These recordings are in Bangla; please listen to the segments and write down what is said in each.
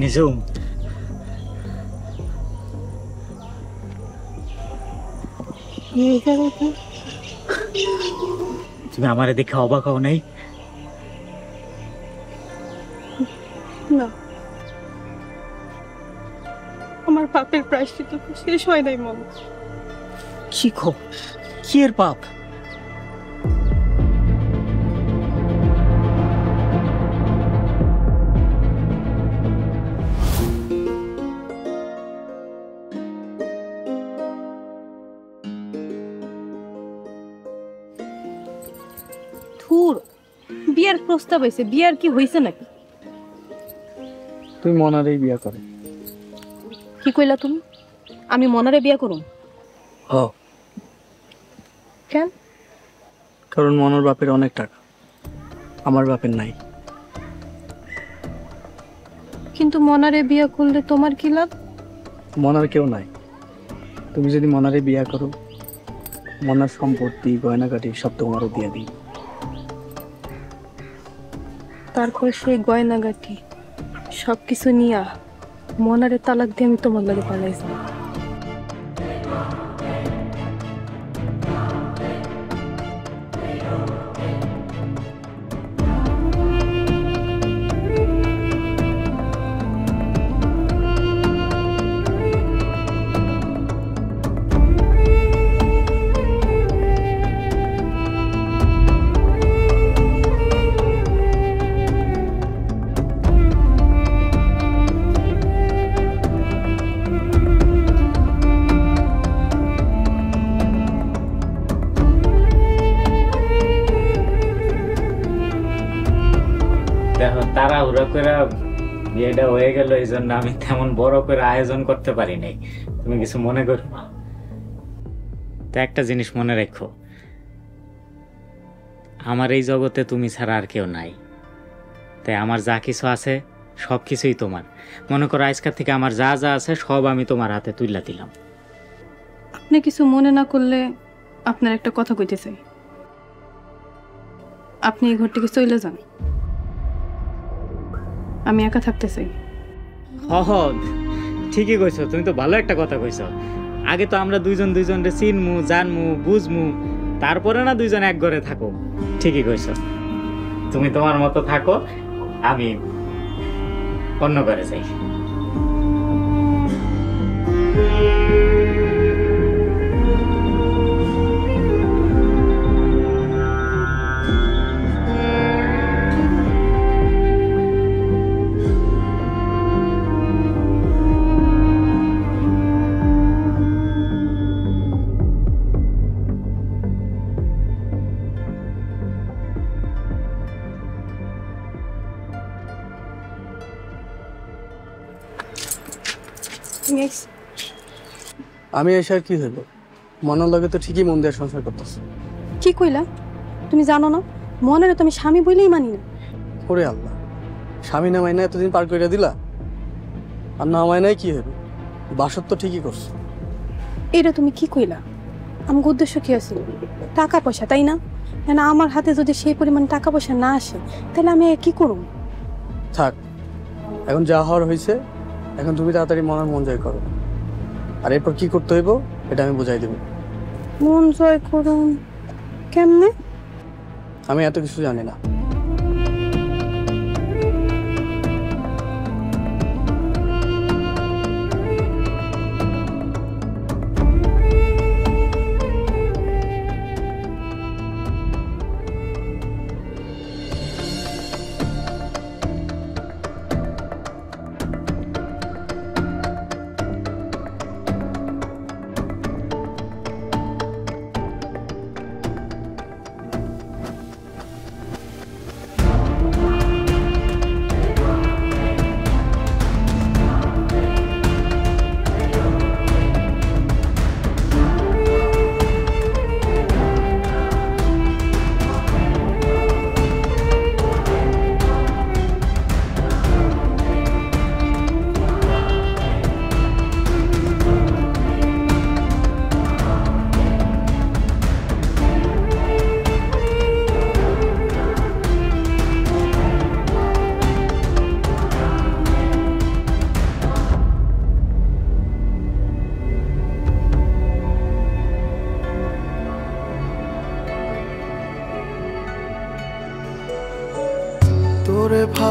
নিজুম, তুমি আমারে দেখে অবাক হও নাই? না, আমার পাপের প্রায়শ্চিত্ত শেষ হয় নাই মম। কি খো, কি এর পাপ? ধুর, বিয়ার প্রস্তাব হয়েছে, বিয়ার কি হয়েছে নাকি? তুই মনারেই বিয়া করে। কি কইলা তুমি? আমি মনারে বিয়া করুম? হ, কেন? কারণ মনার বাপের অনেক টাকা, আমার বাপের নাই। কিন্তু মনারে বিয়া করলে তোমার কি লাভ? মনার কেউ নাই। তুমি যদি মনারে বিয়া করো, মনার সম্পত্তি গয়নাগাটি সব তোমারও দিয়ে দিই। তারপর সেই গয়নাগাটি সবকিছু নিয়া মনারে তালাক দিয়ে আমি তোমার লাগে পালাইছি। দেখো, তাড়াহুড়া করে বিয়েটা হয়ে গেল, এই জন্য আমি তেমন বড় করে আয়োজন করতে পারি নাই। তুমি কিছু মনে করো না। তা একটা জিনিস মনে রেখো, আমার এই জগতে তুমি ছাড়া আর কেউ নাই। তাই আমার যা কিছু আছে সব কিছুই তোমার। মনে করো আজকের থেকে আমার যা যা আছে সব আমি তোমার হাতে তুইলা দিলাম। আপনি কিছু মনে না করলে আপনার একটা কথা কইতে চাই। আপনি এই ঘর থেকে চলে যান, আমি একা থাকতে চাই। হ, ঠিকই কইছো, তুমি তো ভালো একটা কথা কইছো। আগে তো আমরা দুইজন দুইজনরে চিনমু, জানমু, বুঝমু, তারপরে না দুইজন এক ঘরে থাকো। ঠিকই কইছো, তুমি তোমার মতো থাকো, আমি অন্য ঘরে যাই। আমি এসে আর কি হইব? মনার লগে তো ঠিকই মন দিয়ে সংসার করতেছে। কি কইলা? তুমি জানো না মনের তো আমি স্বামী বইলেই মানি না। ওরে আল্লাহ, স্বামী না মাইনা এতদিন পার করে দিলা, আর না মাইনাই কি হইব? বাসর তো ঠিকই করছো। এটা তুমি কি কইলা? আমার উদ্দেশ্য কি আছে? টাকা পয়সা, তাই না? না, আমার হাতে যদি সেই পরিমাণ টাকা পয়সা না আসে তাহলে আমি কি করব? থাক, এখন যা হওয়ার হয়েছে, এখন তুমি তাড়াতাড়ি মনের মন জয় করো। আর এরপর কি করতে হইব এটা আমি বুঝাই দেব। মন জয় করুন কেমনে? আমি এত কিছু জানি না।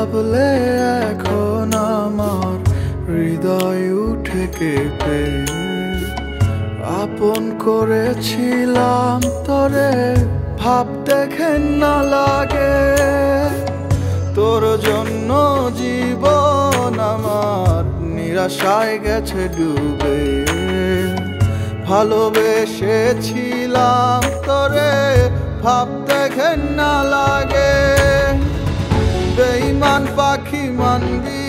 ভাবলে এখন আমার হৃদয় উঠে কেঁপে। আপন করেছিলাম তোরে, ভাবতে ঘেন্না লাগে। তোর জন্য জীবন আমার নিরাশায় গেছে ডুবে। ভালোবেসেছিলাম তোরে, ভাবতে ঘেন্না লাগে। বেঈমান পাখি মানবি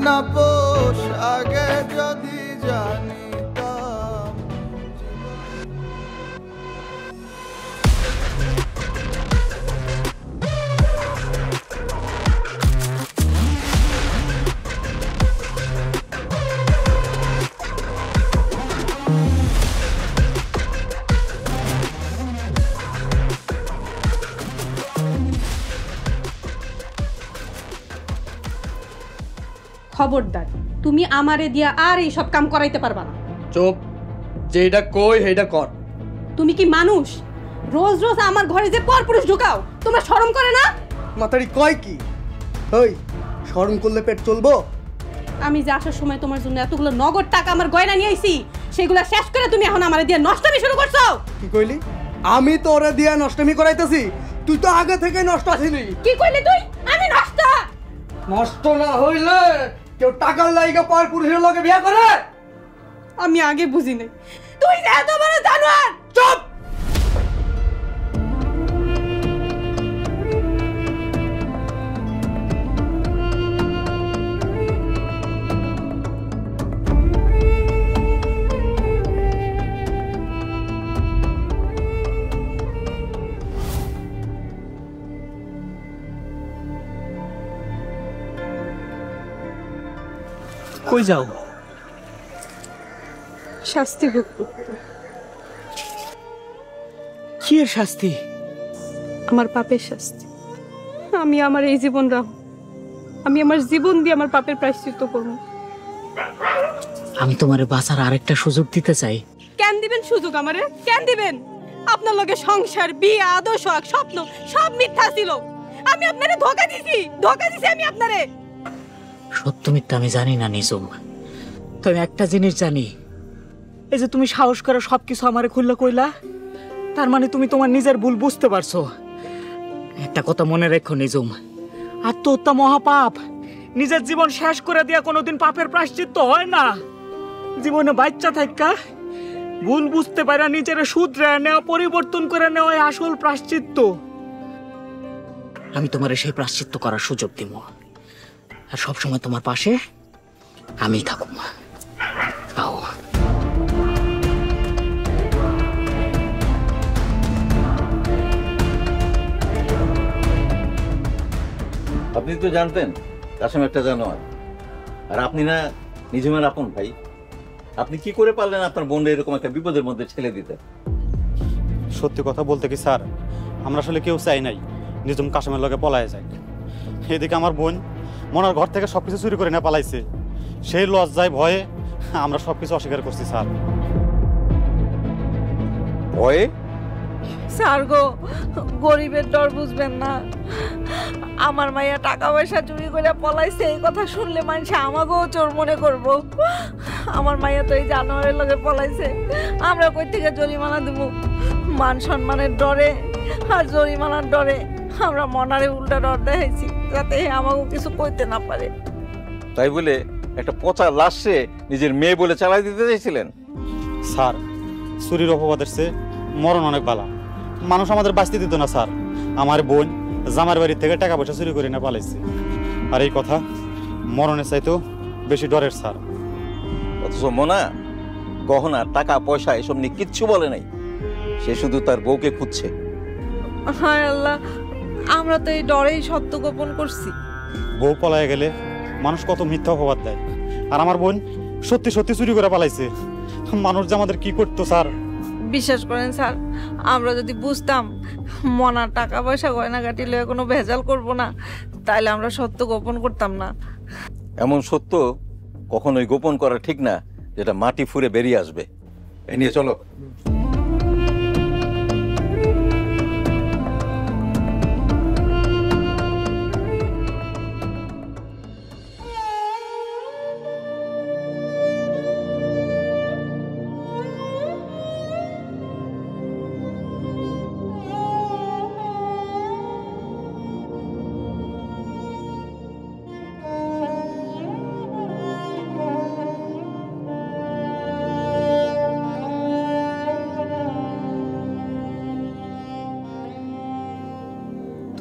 না পোষ, আগে যদি জানিতাম। খবরদার, তুমি আমারে দিয়া আর এই সব কাম করাইতে পারবা না। চুপ, যেটা কই সেইটা কর। তুমি কি মানুষ? রোজ রোজ আমার ঘরে যে পরপুরুষ ঢুকাও, তোমার শরম করে না? মাতারি কয় কি? ওই শরম করলে পেট চলবো? আমি যে আসার সময় তোমার জন্য এতগুলো নগদ টাকা আমার গয়না নিয়ে আইছি, সেগুলো শেষ করে তুমি এখন আমারে দিয়া নষ্টমি শুরু করছো। কি কইলি? আমি তোরে দিয়া নষ্টমি করাইতেছি? তুই তো আগে থেকে নষ্ট আছিলি। কি কইলি তুই? আমি নষ্ট? নষ্ট না হইলে কেউ টাকার লাইগা পর পুরুষের লগে বিয়া করে? আমি আগে বুঝি নাই তুই যে এত বড় জানোয়ার। চুপ! কই যাও? শাস্তি ভোগ করতে। কি এর শাস্তি? আমার পাপের শাস্তি। আমি আমার এই জীবন রাখব, আমি আমার জীবন দিয়ে আমার পাপের প্রায়শ্চিত্ত করব। আমি তোমারে বাঁচার আরেকটা সুযোগ দিতে চাই। কেন দিবেন সুযোগ আমারে? কেন দিবেন? আপনার লগে সংসার, বিয়ে, আদর্শ, স্বপ্ন সব মিথ্যা ছিল। আমি আপনারে ধোঁকা দিছি আমি আপনারে। সত্য মিথ্যা আমি জানি না নিজম, তবে একটা জিনিস জানি, এই যে তুমি সাহস করে সবকিছু আমারে খুললে কইলা, তার মানে তুমি তোমার নিজের ভুল বুঝতে পারছো। একটা কথা মনে রেখো নিজম, আত্মহত্যা মহাপাপ। নিজের জীবন শেষ করে দিয়া কোনোদিন পাপের প্রায়শ্চিত্ত হয় না। জীবনে বাচ্চা থাকা ভুল বুঝতে পারা নিজের শুধরে নেওয়া, পরিবর্তন করে নেওয়া আসল প্রায়শ্চিত্ত। আমি তোমার সেই প্রায়শ্চিত্ত করার সুযোগ দিব, আর সবসময় তোমার পাশে আমি থাকব। আও আপনি তো জানতেন কাসেম একটা জানোয়ার, আর আপনি না নিজমের আপন ভাই। আপনি কি করে পারলেন আপনার বোনকে এরকম একটা বিপদের মধ্যে ঠেলে দিতে? সত্যি কথা বলতে কি স্যার, আমরা আসলে কেউ চাই নাই নিজম কাসেমের লগে পলায় যায়। এদিকে আমার বোন মনার ঘর থেকে সবকিছু চুরি করে না পালাইছে। সেই লজ্জায় ভয়ে আমরা সবকিছু অস্বীকার করছি স্যার। ভয়ে? স্যার গো, গরিবের ডর বুঝবেন না। আমার মাইয়া টাকা পয়সা চুরি করে পলাইছে, এই কথা শুনলে মানুষ আমাকেও চোর মনে করব। আমার মাইয়া তো এই জানোয়ারের লগে পলাইছে, আমরা কই থেকে জরিমানা দেব? মান সম্মানের ডরে আর জরিমানার ডরে আমরা মনারে উল্টা ডর দেখাইছি, যাতে আমাকেও কিছু কইতে না পারে। তাই বলে একটা পচা লাশে নিজের মেয়ে বলে চালাই দিতে চাইছিলেন? স্যার, চুরির অপবাদের চেয়ে মরণ অনেক বালা। মানুষ আমাদের বাঁচতে দিত না স্যার। আমার বোন জামার বাড়ির থেকে টাকা পয়সা চুরি করে না পালাইছে, আর এই কথা মরণের চাইতেও বেশি ডরের স্যার। অথচ মনা গহনা, টাকা পয়সা এসব নিয়ে কিচ্ছু বলে নাই, সে শুধু তার বউকে খুঁজছে। হায় আল্লাহ, আমরা তো এই ডরেই সত্য গোপন করছি। বউ পলায় গেলে মানুষ কত মিথ্যা অপবাদ দেয়, আর আমার বোন সত্যি সত্যি চুরি করে পালাইছে। মানুষ যে আমাদের কি করতো স্যার। বিশ্বাস করেন স্যার, আমরা যদি বুঝতাম মনার টাকা পয়সা গয়নাগাটি লয়ে কোনো ভেজাল করব না, তাইলে আমরা সত্য গোপন করতাম না। এমন সত্য কখনোই গোপন করা ঠিক না, যেটা মাটি ফুঁড়ে বেরিয়ে আসবে। এ নিয়ে চলো।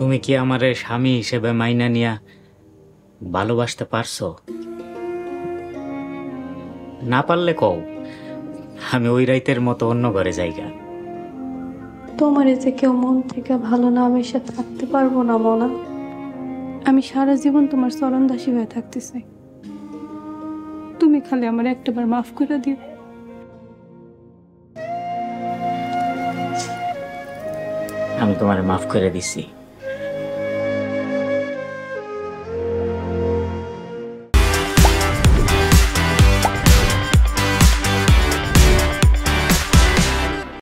তুমি কি আমারে স্বামী হিসেবে মাইনা নিয়া ভালোবাসতে পারছো? না পারলে কও, আমি ওই রাইতের মতো অন্য ঘরে যাইগা। তোমার যে কেউ মন থেকে ভালো না বেসে থাকতে পারবো না মনা। আমি সারা জীবন তোমার চরণ দাসী হয়ে থাকতে চাই। তুমি খালি আমার একটাবার মাফ করে দিও। আমি তোমারে মাফ করে দিছি।